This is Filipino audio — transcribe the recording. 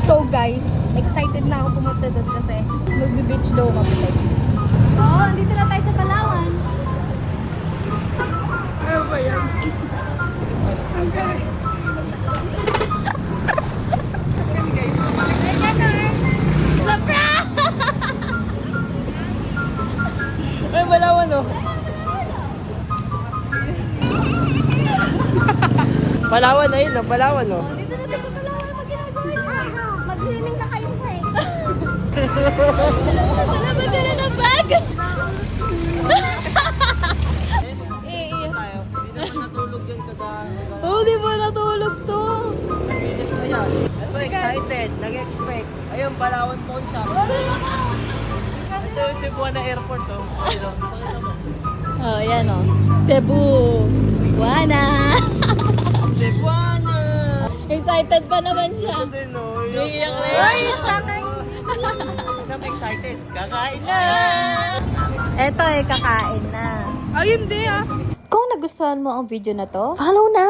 So guys, excited na ako pumunta doon kasi magbe-beach daw kami guys. Oo, dito na tayo sa Palawan. Ano ba yan? Ay, Palawan oh. Palawan ayun oh, Palawan oh. Dito na tayo sa Palawan. Mag-ginagawa na. Mag-swimming na kayo sa Wala ba dala ng bag? Iiyak tayo. Hindi naman natulog yan kadaan. Oo, di ba natulog to? Ayan. Ito excited. Nag-expect. Ayun, Palawan Pawn Shop. Ito yung Cebuana Airport oh. Ayun, pakita mo. Oh, yan oh. Cebu. Buana. Cebuana! Excited pa naman siya. Ito din oh. Iiyak na Ay, yan. Isang excited. Kakain na! Eto kakain na. Ay, hindi ah. Kung nagustuhan mo ang video na to, follow na!